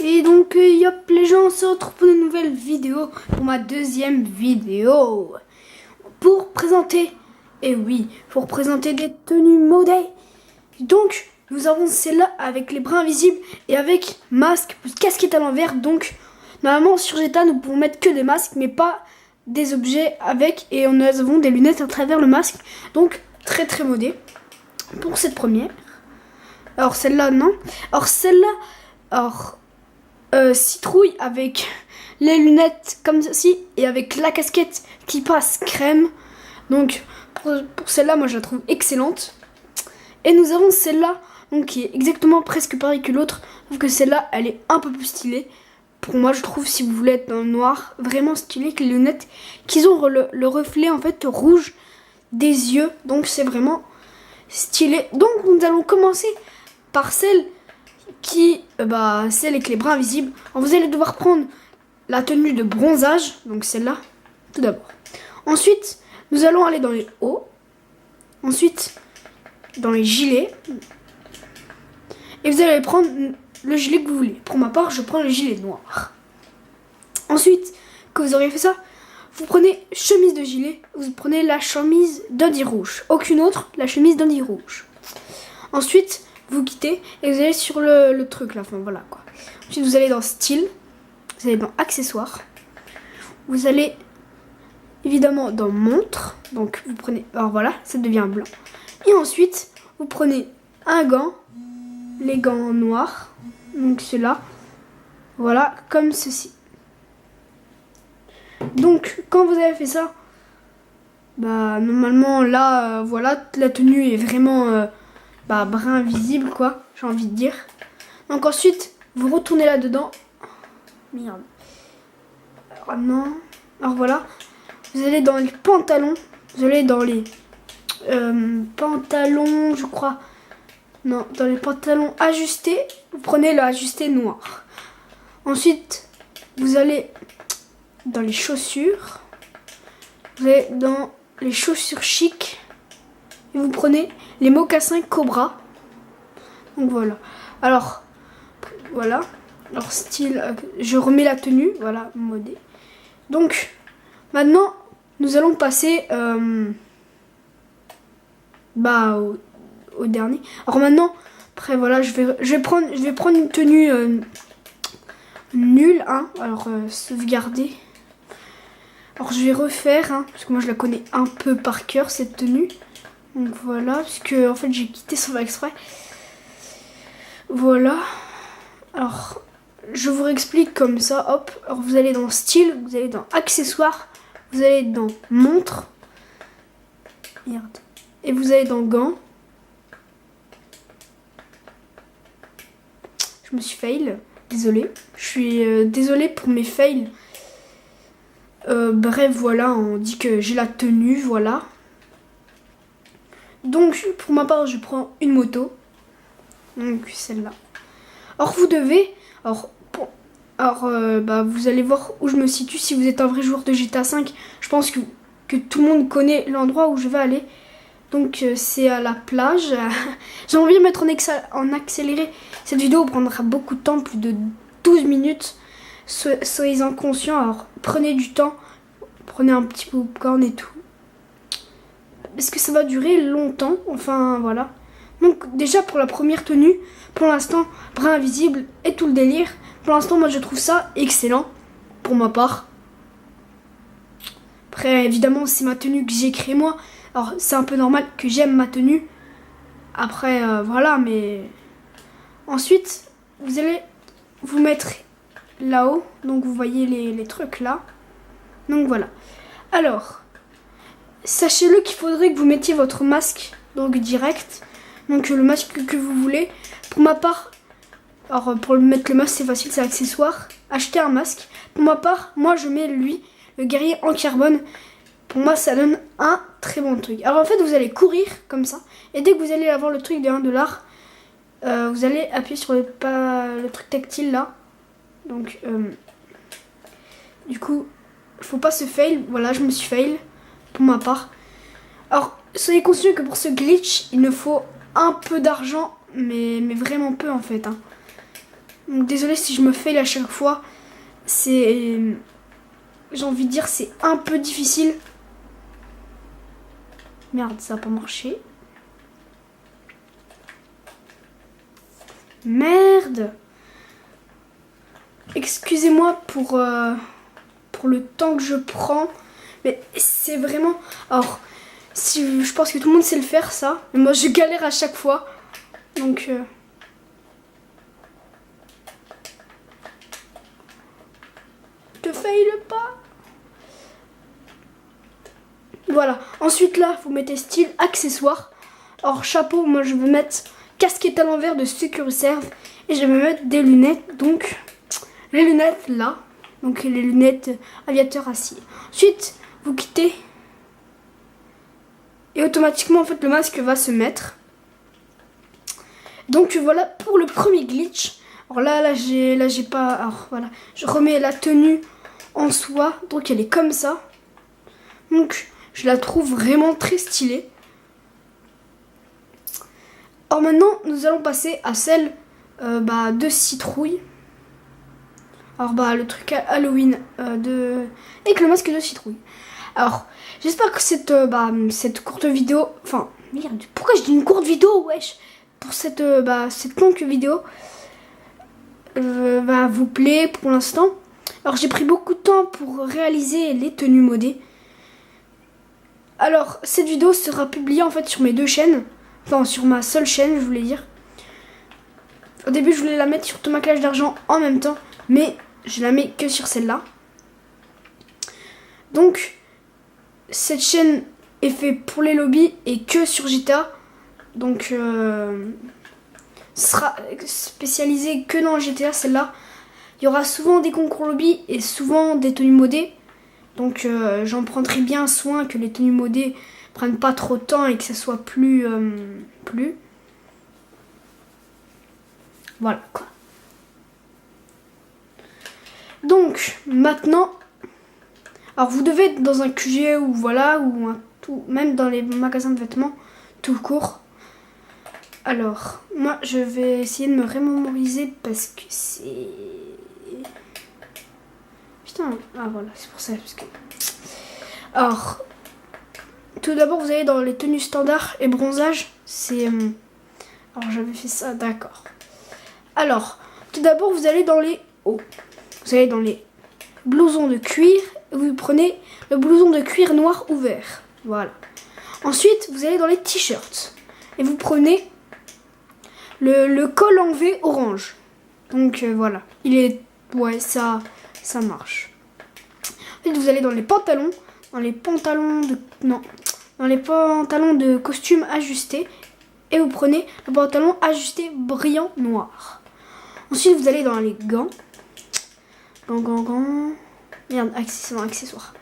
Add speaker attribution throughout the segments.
Speaker 1: Et donc, yop les gens, on se retrouve pour une nouvelle vidéo, pour ma deuxième vidéo. Pour présenter, et oui, pour présenter des tenues modées. Donc, nous avons celle-là avec les bras invisibles et avec masque, plus casquette à l'envers. Donc, normalement sur Jetta, nous pouvons mettre que des masques, mais pas des objets avec. Et nous avons des lunettes à travers le masque. Donc, très très modé pour cette première. Alors, celle-là, non. Alors, celle-là, alors... citrouille avec les lunettes comme ceci et avec la casquette qui passe crème. Donc pour celle-là, moi je la trouve excellente. Et nous avons celle-là donc qui est exactement presque pareille que l'autre, sauf que celle-là elle est un peu plus stylée. Pour moi je trouve, si vous voulez être dans le noir, vraiment stylé, que les lunettes qu'ils ont le reflet en fait rouge des yeux. Donc c'est vraiment stylé. Donc nous allons commencer par celle qui, celle avec les bras invisibles. Alors, vous allez devoir prendre la tenue de bronzage, donc celle-là, tout d'abord. Ensuite, nous allons aller dans les hauts. Ensuite, dans les gilets. Et vous allez prendre le gilet que vous voulez. Pour ma part, je prends le gilet noir. Ensuite, que vous aurez fait ça, vous prenez chemise de gilet, vous prenez la chemise d'Andy rouge. Aucune autre, la chemise d'Andy rouge. Ensuite, vous quittez et vous allez sur le truc là, enfin voilà quoi. Ensuite vous allez dans style, vous allez dans accessoires, vous allez évidemment dans montre, donc vous prenez, alors voilà, ça devient blanc. Et ensuite vous prenez un gant, les gants noirs, donc ceux-là, voilà, comme ceci. Donc quand vous avez fait ça, normalement là, voilà, la tenue est vraiment... brun visible quoi, j'ai envie de dire. Donc ensuite vous retournez là dedans. Merde. Alors non. Alors voilà. Vous allez dans les pantalons. Vous allez dans les pantalons, je crois. Non, dans les pantalons ajustés. Vous prenez le ajusté noir. Ensuite vous allez dans les chaussures. Vous allez dans les chaussures chic. Et vous prenez les mocassins Cobra. Donc voilà. Alors, voilà. Alors, style, je remets la tenue. Voilà, modé. Donc, maintenant, nous allons passer au dernier. Alors maintenant, après, voilà, je vais prendre une tenue nulle. Hein. Alors, sauvegarder. Alors, je vais refaire, hein, parce que moi, je la connais un peu par cœur, cette tenue. Donc voilà, parce que en fait j'ai quitté sans faire exprès. Voilà. Alors, je vous réexplique comme ça, hop. Alors vous allez dans style, vous allez dans accessoires, vous allez dans montre. Merde. Et vous allez dans gants. Je me suis fail, désolée. Je suis désolée pour mes fails. Bref, voilà, on dit que j'ai la tenue, voilà. Donc pour ma part je prends une moto, donc celle-là. Alors vous devez, vous allez voir où je me situe. Si vous êtes un vrai joueur de GTA 5, je pense que tout le monde connaît l'endroit où je vais aller. Donc c'est à la plage. J'ai envie de mettre en accéléré. Cette vidéo prendra beaucoup de temps, plus de 12 minutes. Soyez-en conscients, alors prenez du temps, prenez un petit popcorn et tout. Parce que ça va durer longtemps, enfin voilà. Donc déjà pour la première tenue, pour l'instant, bras invisible et tout le délire. Pour l'instant, moi je trouve ça excellent, pour ma part. Après, évidemment, c'est ma tenue que j'ai créée moi. Alors c'est un peu normal que j'aime ma tenue. Après, voilà, mais... Ensuite, vous allez vous mettre là-haut. Donc vous voyez les trucs là. Donc voilà. Alors... Sachez-le qu'il faudrait que vous mettiez votre masque donc direct, donc le masque que vous voulez. Pour ma part, alors pour mettre le masque c'est facile, c'est accessoire. Acheter un masque. Pour ma part, moi je mets lui, le guerrier en carbone. Pour moi ça donne un très bon truc. Alors en fait vous allez courir comme ça, et dès que vous allez avoir le truc de 1 dollar, vous allez appuyer sur le truc tactile là. Donc du coup, faut pas se fail. Voilà, je me suis fail. Pour ma part. Alors, soyez conscients que pour ce glitch, il nous faut un peu d'argent, mais vraiment peu en fait. Hein. Donc désolé si je me fail à chaque fois. C'est... J'ai envie de dire c'est un peu difficile. Merde, ça n'a pas marché. Merde. Excusez-moi pour le temps que je prends. Mais c'est vraiment... Alors, si, je pense que tout le monde sait le faire, ça. Mais moi, je galère à chaque fois. Donc... te faille pas. Voilà. Ensuite, là, vous mettez style, accessoires. Alors, chapeau, moi, je vais mettre casquette à l'envers de Securiserve. Et je vais me mettre des lunettes. Donc, les lunettes, là. Donc, les lunettes aviateur acier. Ensuite, vous quittez. Et automatiquement, en fait, le masque va se mettre. Donc, voilà pour le premier glitch. Alors là, j'ai pas... Alors, voilà. Je remets la tenue en soie. Donc, elle est comme ça. Donc, je la trouve vraiment très stylée. Alors maintenant, nous allons passer à celle de citrouille. Alors le truc Halloween avec le masque de citrouille. Alors, j'espère que cette courte vidéo... Enfin, merde, pourquoi je dis une courte vidéo, wesh? Pour cette longue vidéo vous plaît pour l'instant. Alors, j'ai pris beaucoup de temps pour réaliser les tenues modées. Alors, cette vidéo sera publiée en fait sur mes deux chaînes. Enfin, sur ma seule chaîne, je voulais dire. Au début, je voulais la mettre sur Thomas Clash d'Argent en même temps. Mais je la mets que sur celle-là. Donc, cette chaîne est faite pour les lobbies et que sur GTA. Donc, sera spécialisée que dans GTA, celle-là. Il y aura souvent des concours lobby et souvent des tenues modées. Donc, j'en prendrai bien soin que les tenues modées prennent pas trop de temps et que ça soit plus... Voilà, quoi. Donc, maintenant... Alors, vous devez être dans un QG ou voilà, ou même dans les magasins de vêtements, tout court. Alors, moi, je vais essayer de me remémoriser parce que c'est... Putain, ah voilà, c'est pour ça. Parce que... Alors, tout d'abord, vous allez dans les tenues standards et bronzage. C'est... Alors, j'avais fait ça, d'accord. Alors, tout d'abord, vous allez dans les hauts. Vous allez dans les blousons de cuir. Et vous prenez le blouson de cuir noir ouvert. Voilà. Ensuite, vous allez dans les t-shirts. Et vous prenez le col en V orange. Donc, voilà. Il est... Ouais, ça marche. Ensuite, vous allez dans les pantalons. Dans les pantalons de... Non. Dans les pantalons de costume ajustés. Et vous prenez le pantalon ajusté brillant noir. Ensuite, vous allez dans les gants. Gants. Merde, accessoires.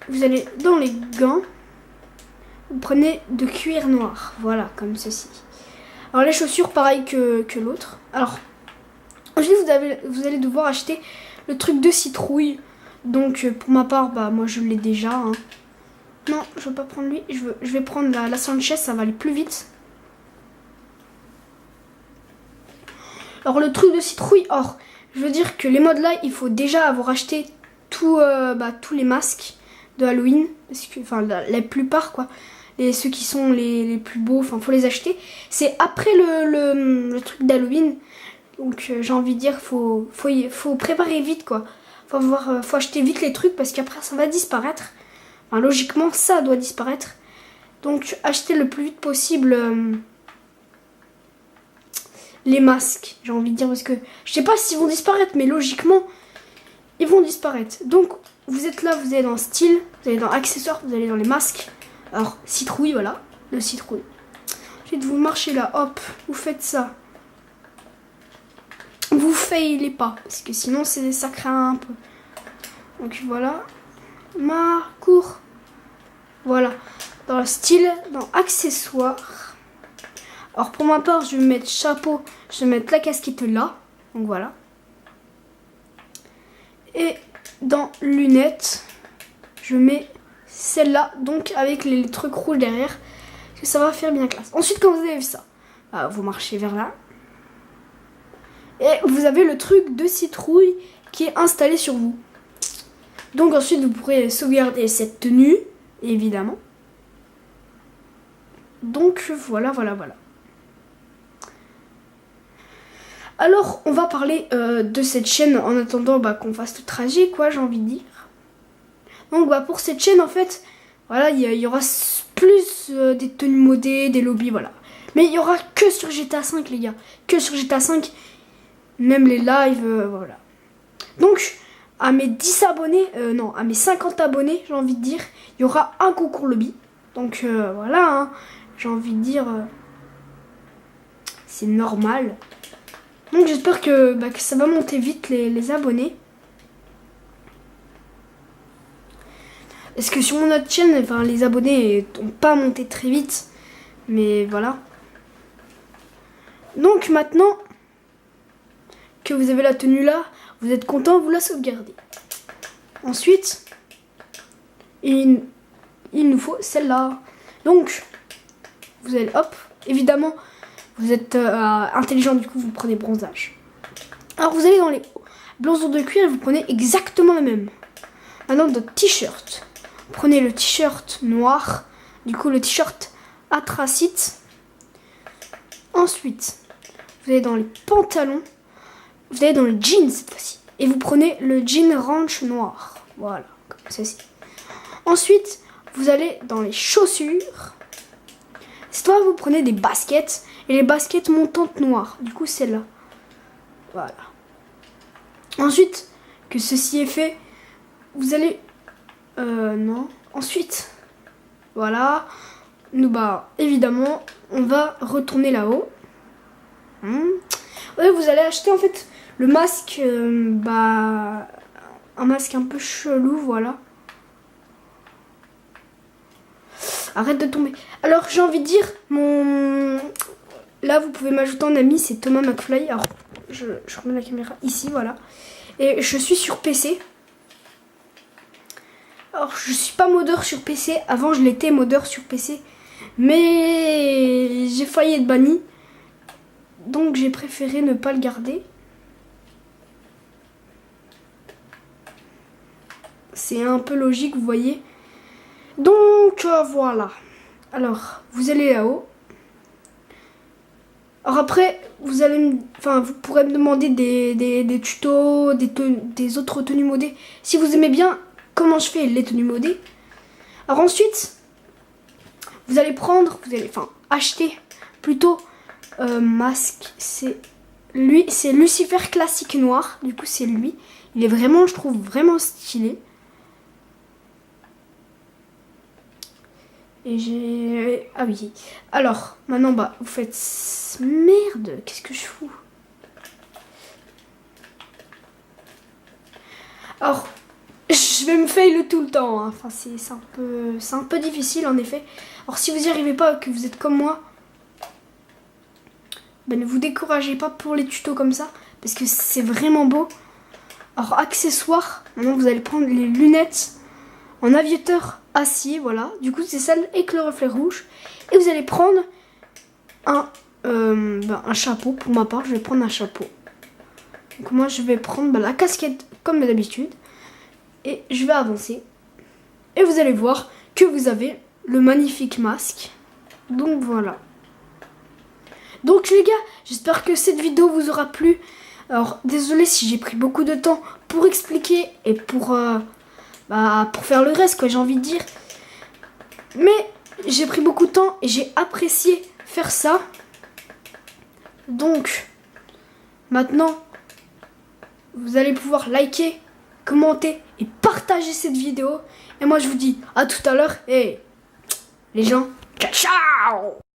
Speaker 1: Vous allez dans les gants. Vous prenez de cuir noir. Voilà, comme ceci. Alors, les chaussures, pareil que l'autre. Alors, ensuite, vous allez devoir acheter le truc de citrouille. Donc, pour ma part, moi, je l'ai déjà. Hein. Non, je veux pas prendre lui. Je vais prendre la Sanchez, ça va aller plus vite. Alors, le truc de citrouille, or, je veux dire que les modes là, il faut déjà avoir acheté tous les masques de Halloween. Parce que, enfin, la plupart, quoi. Ceux qui sont les plus beaux, enfin, faut les acheter. C'est après le truc d'Halloween. Donc, j'ai envie de dire, faut préparer vite, quoi. Faut acheter vite les trucs parce qu'après, ça va disparaître. Enfin, logiquement, ça doit disparaître. Donc, achetez le plus vite possible les masques, j'ai envie de dire. Parce que je sais pas s'ils vont disparaître, mais logiquement, ils vont disparaître. Donc, vous êtes là, vous allez dans style, vous allez dans accessoires, vous allez dans les masques. Alors, citrouille, voilà, le citrouille. Ensuite, vous marchez là, hop, vous faites ça. Vous faillez pas, parce que sinon, ça craint un peu. Donc, voilà. Cours. Voilà. Dans le style, dans accessoires. Alors pour ma part, je vais mettre chapeau, je vais mettre la casquette là. Donc voilà. Et dans lunettes, je mets celle-là, donc avec les trucs rouges derrière. Parce que ça va faire bien classe. Ensuite, quand vous avez vu ça, vous marchez vers là. Et vous avez le truc de citrouille qui est installé sur vous. Donc ensuite vous pourrez sauvegarder cette tenue, évidemment. Donc voilà. Alors on va parler de cette chaîne en attendant qu'on fasse le trajet, quoi, j'ai envie de dire. Donc pour cette chaîne en fait, voilà, il y aura plus des tenues modées, des lobbies, voilà. Mais il y aura que sur GTA 5 les gars, que sur GTA 5, même les lives, voilà. Donc à mes 10 abonnés, non, à mes 50 abonnés, j'ai envie de dire, il y aura un concours lobby. Donc voilà, hein, j'ai envie de dire, c'est normal. Donc j'espère que ça va monter vite les abonnés. Parce que sur mon autre chaîne, enfin, les abonnés n'ont pas monté très vite. Mais voilà. Donc maintenant que vous avez la tenue là, vous êtes content, vous la sauvegardez. Ensuite, il nous faut celle-là. Donc, vous allez, hop, évidemment, vous êtes intelligent, du coup, vous prenez bronzage. Alors, vous allez dans les blouses de cuir et vous prenez exactement le même. Maintenant, notre t-shirt. Prenez le t-shirt noir, du coup, le t-shirt anthracite. Ensuite, vous allez dans les pantalons. Vous allez dans le jean cette fois-ci. Et vous prenez le jean ranch noir. Voilà, comme ceci. Ensuite, vous allez dans les chaussures. Cette fois, vous prenez des baskets. Et les baskets montantes noires. Du coup, celle-là. Voilà. Ensuite, que ceci est fait, vous allez... non. Ensuite, voilà. Nous, évidemment, on va retourner là-haut. Ouais, vous allez acheter en fait le masque, un masque un peu chelou, voilà. Arrête de tomber. Alors j'ai envie de dire, là vous pouvez m'ajouter en ami, c'est Thomas McFly. Alors je remets la caméra ici, voilà. Et je suis sur PC. Alors je suis pas modeur sur PC, avant je l'étais modeur sur PC. Mais j'ai failli être banni. Donc j'ai préféré ne pas le garder. C'est un peu logique, vous voyez. Donc voilà. Alors, vous allez là-haut. Alors après, vous pourrez me demander des tutos, des autres tenues modées. Si vous aimez bien comment je fais les tenues modées. Alors ensuite, vous allez acheter plutôt masque. C'est Lucifer classique noir. Du coup, c'est lui. Il est vraiment, je trouve, vraiment stylé. Et j'ai... Ah oui. Alors, maintenant, vous faites... Merde, qu'est-ce que je fous? Alors, je vais me fail tout le temps. Hein. Enfin, c'est un peu difficile, en effet. Alors, si vous n'y arrivez pas, que vous êtes comme moi, ne vous découragez pas pour les tutos comme ça. Parce que c'est vraiment beau. Alors, accessoires. Maintenant, vous allez prendre les lunettes en aviateur acier, voilà. Du coup, c'est celle avec le reflet rouge. Et vous allez prendre un chapeau. Pour ma part, je vais prendre un chapeau. Donc moi, je vais prendre la casquette comme d'habitude. Et je vais avancer. Et vous allez voir que vous avez le magnifique masque. Donc voilà. Donc les gars, j'espère que cette vidéo vous aura plu. Alors, désolé si j'ai pris beaucoup de temps pour expliquer et pour faire le reste, quoi, j'ai envie de dire. Mais j'ai pris beaucoup de temps et j'ai apprécié faire ça. Donc, maintenant, vous allez pouvoir liker, commenter et partager cette vidéo. Et moi, je vous dis à tout à l'heure. Et les gens, ciao ciao!